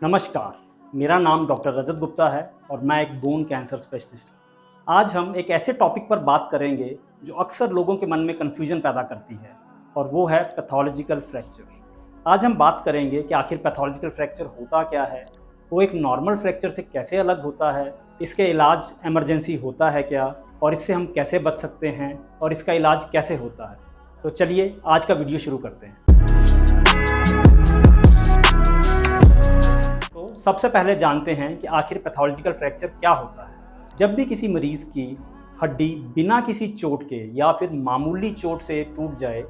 नमस्कार, मेरा नाम डॉक्टर रजत गुप्ता है और मैं एक बोन कैंसर स्पेशलिस्ट हूँ। आज हम एक ऐसे टॉपिक पर बात करेंगे जो अक्सर लोगों के मन में कन्फ्यूजन पैदा करती है और वो है पैथोलॉजिकल फ्रैक्चर। आज हम बात करेंगे कि आखिर पैथोलॉजिकल फ्रैक्चर होता क्या है, वो एक नॉर्मल फ्रैक्चर से कैसे अलग होता है, इसके इलाज इमरजेंसी होता है क्या और इससे हम कैसे बच सकते हैं और इसका इलाज कैसे होता है। तो चलिए आज का वीडियो शुरू करते हैं। तो सबसे पहले जानते हैं कि आखिर पैथोलॉजिकल फ्रैक्चर क्या होता है। जब भी किसी मरीज की हड्डी बिना किसी चोट के या फिर मामूली चोट से टूट जाए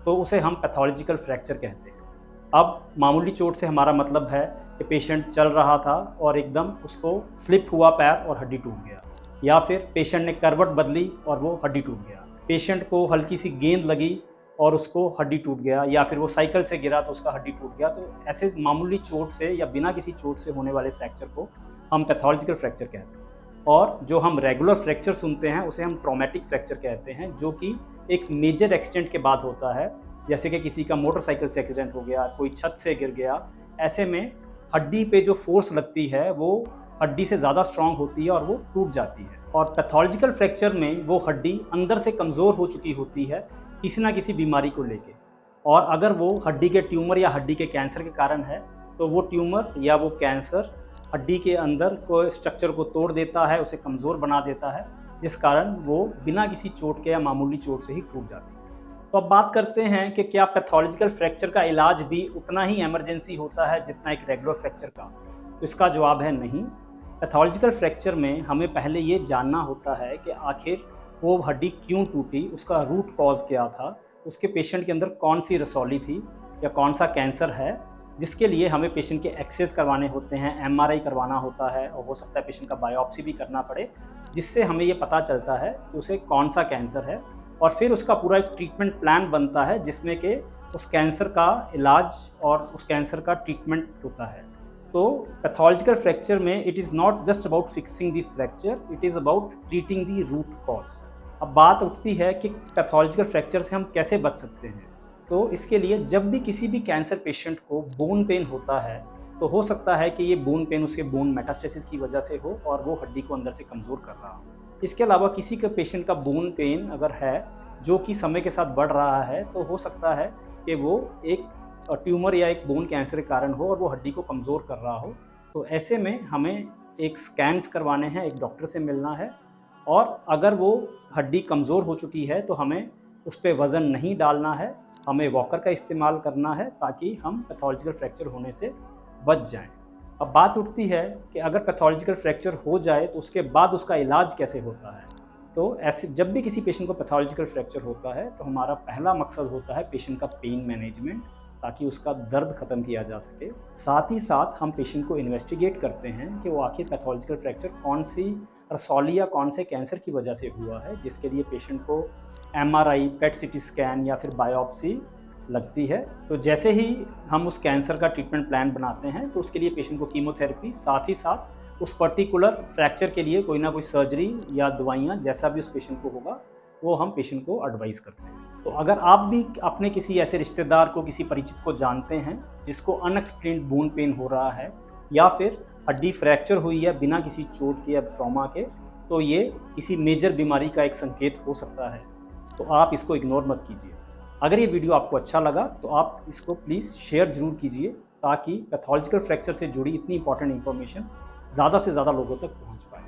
तो उसे हम पैथोलॉजिकल फ्रैक्चर कहते हैं। अब मामूली चोट से हमारा मतलब है कि पेशेंट चल रहा था और एकदम उसको स्लिप हुआ पैर और हड्डी टूट गया, या फिर पेशेंट ने करवट बदली और वो हड्डी टूट गया, पेशेंट को हल्की सी गेंद लगी और उसको हड्डी टूट गया, या फिर वो साइकिल से गिरा तो उसका हड्डी टूट गया। तो ऐसे मामूली चोट से या बिना किसी चोट से होने वाले फ्रैक्चर को हम पैथोलॉजिकल फ्रैक्चर कहते हैं। और जो हम रेगुलर फ्रैक्चर सुनते हैं उसे हम ट्रॉमेटिक फ्रैक्चर कहते हैं, जो कि एक मेजर एक्सटेंट के बाद होता है, जैसे कि किसी का मोटरसाइकिल से एक्सीडेंट हो गया, कोई छत से गिर गया। ऐसे में हड्डी पे जो फोर्स लगती है वो हड्डी से ज़्यादा स्ट्रांग होती है और वो टूट जाती है। और पैथोलॉजिकल फ्रैक्चर में वो हड्डी अंदर से कमज़ोर हो चुकी होती है किसी ना किसी बीमारी को लेके, और अगर वो हड्डी के ट्यूमर या हड्डी के कैंसर के कारण है तो वो ट्यूमर या वो कैंसर हड्डी के अंदर को स्ट्रक्चर को तोड़ देता है, उसे कमज़ोर बना देता है, जिस कारण वो बिना किसी चोट के या मामूली चोट से ही टूट जाती है। तो अब बात करते हैं कि क्या पैथोलॉजिकल फ्रैक्चर का इलाज भी उतना ही इमरजेंसी होता है जितना एक रेगुलर फ्रैक्चर का। तो इसका जवाब है नहीं। पैथोलॉजिकल फ्रैक्चर में हमें पहले ये जानना होता है कि आखिर वो हड्डी क्यों टूटी, उसका रूट कॉज क्या था, उसके पेशेंट के अंदर कौन सी रसौली थी या कौन सा कैंसर है, जिसके लिए हमें पेशेंट के एक्सरेज करवाने होते हैं, MRI करवाना होता है, और हो सकता है पेशेंट का बायोप्सी भी करना पड़े, जिससे हमें ये पता चलता है कि उसे कौन सा कैंसर है। और फिर उसका पूरा एक ट्रीटमेंट प्लान बनता है जिसमें कि उस कैंसर का इलाज और उस कैंसर का ट्रीटमेंट होता है। तो पैथोलॉजिकल फ्रैक्चर में it is not just about fixing the fracture, it is about treating the root cause. अब बात उठती है कि पैथोलॉजिकल फ्रैक्चर से हम कैसे बच सकते हैं। तो इसके लिए जब भी किसी भी कैंसर पेशेंट को बोन पेन होता है तो हो सकता है कि ये बोन पेन उसके बोन मेटास्टेसिस की वजह से हो और वो हड्डी को अंदर से कमज़ोर कर रहा हो। इसके अलावा किसी का पेशेंट का बोन पेन अगर है जो कि समय के साथ बढ़ रहा है तो हो सकता है कि वो एक ट्यूमर या एक बोन कैंसर के कारण हो और वो हड्डी को कमज़ोर कर रहा हो। तो ऐसे में हमें एक स्कैन्स करवाने हैं, एक डॉक्टर से मिलना है, और अगर वो हड्डी कमज़ोर हो चुकी है तो हमें उस पर वज़न नहीं डालना है, हमें वॉकर का इस्तेमाल करना है ताकि हम पैथोलॉजिकल फ्रैक्चर होने से बच जाएं। अब बात उठती है कि अगर पैथोलॉजिकल फ्रैक्चर हो जाए तो उसके बाद उसका इलाज कैसे होता है। तो ऐसे जब भी किसी पेशेंट को पैथोलॉजिकल फ्रैक्चर होता है तो हमारा पहला मकसद होता है पेशेंट का पेन मैनेजमेंट, ताकि उसका दर्द ख़त्म किया जा सके। साथ ही साथ हम पेशेंट को इन्वेस्टिगेट करते हैं कि वो आखिर पैथोलॉजिकल फ्रैक्चर कौन सी रसौली या कौन से कैंसर की वजह से हुआ है, जिसके लिए पेशेंट को MRI, PET CT स्कैन या फिर बायोप्सी लगती है। तो जैसे ही हम उस कैंसर का ट्रीटमेंट प्लान बनाते हैं तो उसके लिए पेशेंट को कीमोथेरेपी, साथ ही साथ उस पर्टिकुलर फ्रैक्चर के लिए कोई ना कोई सर्जरी या दवाइयाँ, जैसा भी उस पेशेंट को होगा वो हम पेशेंट को एडवाइस करते हैं। तो अगर आप भी अपने किसी ऐसे रिश्तेदार को, किसी परिचित को जानते हैं जिसको अनएक्सप्लेन्ड बोन पेन हो रहा है या फिर हड्डी फ्रैक्चर हुई है बिना किसी चोट के या ट्रॉमा के, तो ये किसी मेजर बीमारी का एक संकेत हो सकता है। तो आप इसको इग्नोर मत कीजिए। अगर ये वीडियो आपको अच्छा लगा तो आप इसको प्लीज़ शेयर ज़रूर कीजिए ताकि पैथोलॉजिकल फ्रैक्चर से जुड़ी इतनी इंपॉर्टेंट इन्फॉर्मेशन ज़्यादा से ज़्यादा लोगों तक पहुँच पाए।